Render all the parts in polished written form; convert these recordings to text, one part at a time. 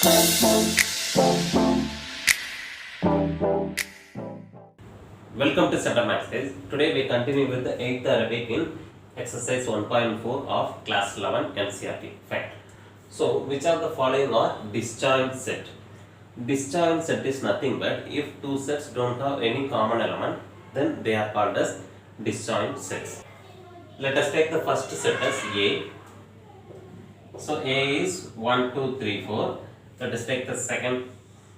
Welcome to Setup Maths guys. Today we continue with the 8th Arabic in exercise 1.4 of class 11 NCERT. Fact. So, which of the following are disjoint set? Disjoint set is nothing but if two sets don't have any common element, then they are called as disjoint sets. Let us take the first set as A. So, A is 1, 2, 3, 4. Let us take the second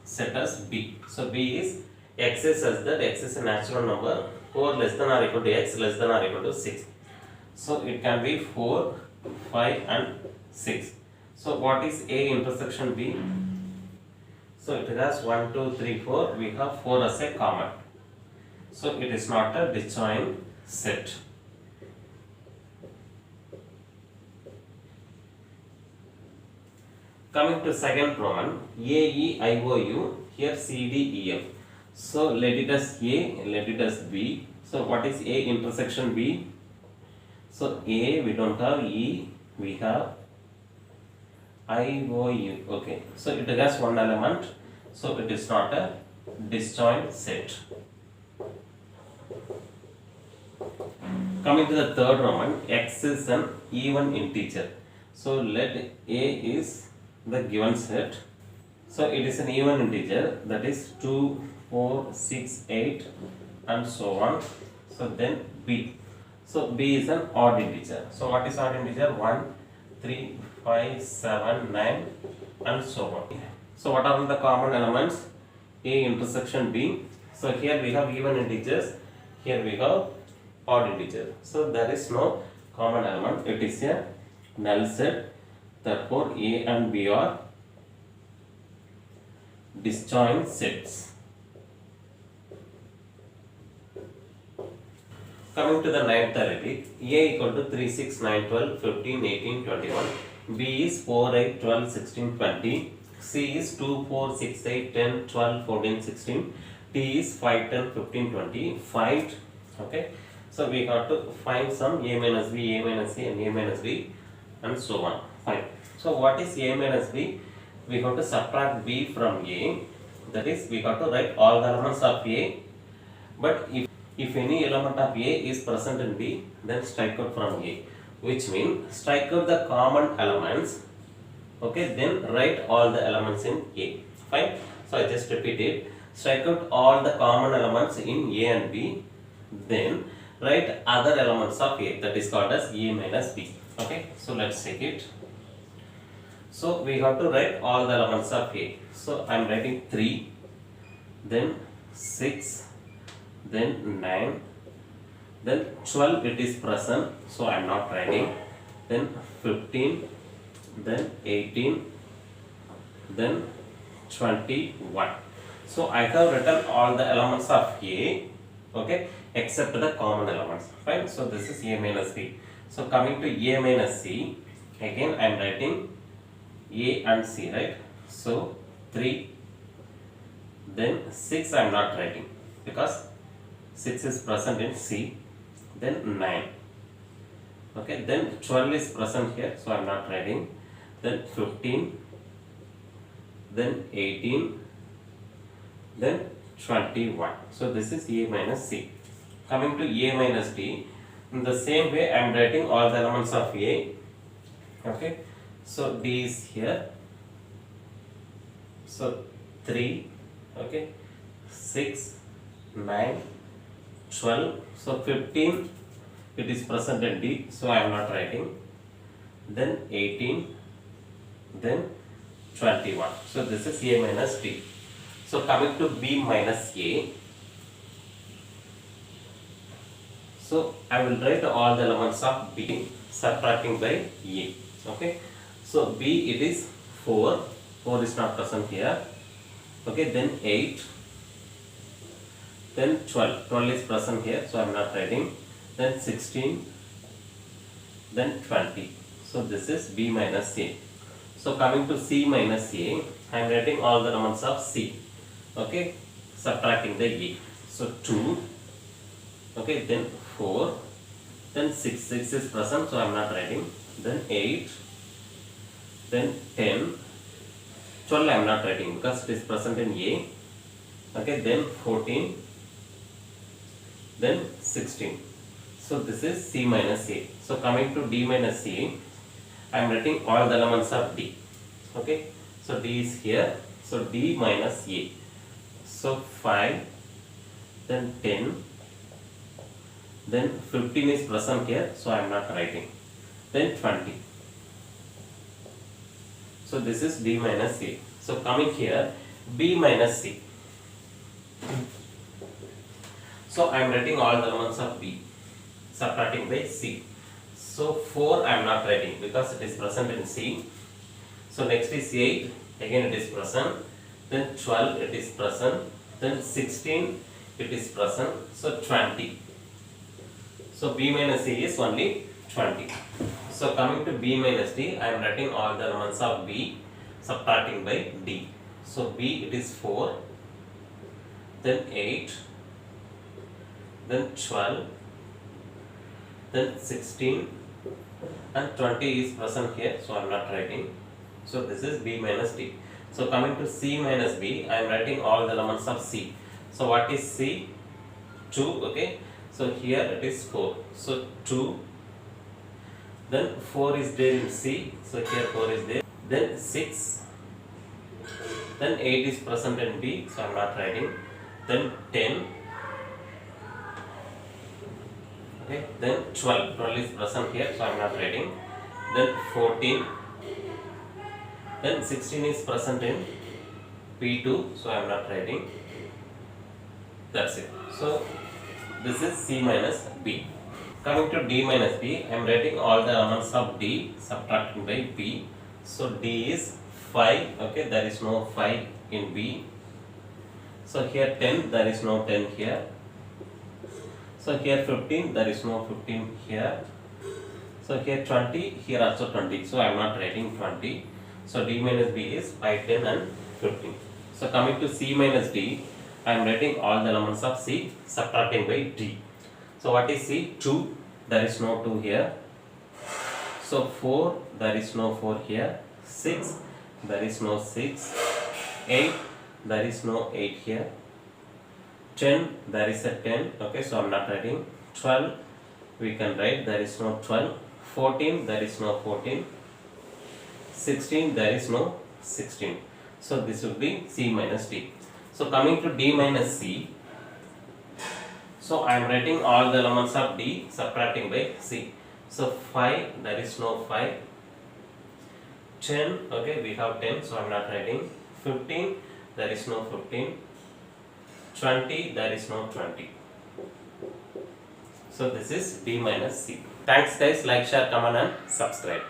set as B. So, B is x is such that x is a natural number 4 less than or equal to x less than or equal to 6. So, it can be 4, 5 and 6. So, what is A intersection B? So, it has 1, 2, 3, 4. We have 4 as a common. So, it is not a disjoint set. Coming to second problem, A, E, I, O, U, here C, D, E, F. So, let it as A, let it as B. So, what is A intersection B? So, A we don't have, E we have, I, O, U. Okay. So, it has one element. So, it is not a disjoint set. Coming to the third Roman, X is an even integer. So, let A is the given set. So, it is an even integer, that is 2, 4, 6, 8 and so on. So, then B. So, B is an odd integer. So, what is odd integer? 1, 3, 5, 7, 9 and so on. So, what are the common elements? A intersection B. So, here we have even integers, here we have odd integer. So, there is no common element. It is a null set. Therefore, A and B are disjoint sets. Coming to the ninth Arabic, A equal to 3, 6, 9, 12, 15, 18, 21. B is 4, 8, 12, 16, 20. C is 2, 4, 6, 8, 10, 12, 14, 16. D is 5, 10, 15, 20. Find, okay. So, we have to find some A minus B, A minus C and A minus B and so on. Fine. So, what is A minus B? We have to subtract B from A. That is, we have to write all the elements of A. But if any element of A is present in B, then strike out from A. Which means, strike out the common elements. Okay, then write all the elements in A. Fine. So, I just repeat it. Strike out all the common elements in A and B. Then write other elements of A. That is called as A minus B. Okay. So, let's take it. So, we have to write all the elements of A. So, I am writing 3, then 6, then 9, then 12 it is present. So, I am not writing. Then 15, then 18, then 21. So, I have written all the elements of A, okay, except the common elements. Fine. So, this is A minus B. So, coming to A minus C, again I am writing A and C, right? So, 3, then 6 I am not writing because 6 is present in C, then 9, okay, then 12 is present here, so I am not writing, then 15, then 18, then 21. So, this is A minus C. Coming to A minus D, in the same way I am writing all the elements of A, okay. So, D is here. So, 3, okay, 6, 9, 12. So, 15 it is present in D. So, I am not writing. Then 18, then 21. So, this is A minus D. So, coming to B minus A. So, I will write all the elements of B subtracting by A. Okay. So, B it is 4, 4 is not present here, okay, then 8, then 12, 12 is present here, so I am not writing, then 16, then 20. So, this is B minus A. So, coming to C minus A, I am writing all the elements of C, okay, subtracting the A. So, 2, okay, then 4, then 6, 6 is present, so I am not writing, then 8, then 10, 12 I am not writing because it is present in A. Okay, then 14, then 16. So this is C minus A. So coming to D minus C, I am writing all the elements of D. Okay, so D is here. So D minus A. So 5, then 10, then 15 is present here. So I am not writing. Then 20. So this is D minus A. So coming here, B minus C. So I am writing all the elements of B, subtracting by C. So 4 I am not writing because it is present in C. So next is 8, again it is present. Then 12 it is present. Then 16 it is present. So 20. So B minus C is only 20. So coming to B minus D, I am writing all the elements of B, subtracting by D. So B it is 4, then 8, then 12, then 16, and 20 is present here, so I am not writing. So this is B minus D. So coming to C minus B, I am writing all the elements of C. So what is C? 2, okay. So here it is 4. So 2, then 4 is there in C, so here 4 is there. Then 6, then 8 is present in B, so I am not writing. Then 10, okay. Then 12 is present here, so I am not writing. Then 14, then 16 is present in P2, so I am not writing. That's it. So this is C minus B. Coming to D minus B, I am writing all the elements of D, subtracting by B. So D is 5, okay, there is no 5 in B. So here 10, there is no 10 here. So here 15, there is no 15 here. So here 20, here also 20. So I am not writing 20. So D minus B is 5, 10 and 15. So coming to C minus D, I am writing all the elements of C, subtracting by D. So what is C? 2, there is no 2 here. So 4, there is no 4 here. 6, there is no 6. 8, there is no 8 here. 10, there is a 10, okay, so I am not writing. 12, we can write, there is no 12. 14, there is no 14. 16, there is no 16. So this will be C minus D. So coming to D minus C, so I am writing all the elements of D, subtracting by C. So 5, there is no 5. 10, okay, we have 10, so I am not writing. 15, there is no 15. 20, there is no 20. So this is D minus C. Thanks guys, like, share, comment and subscribe.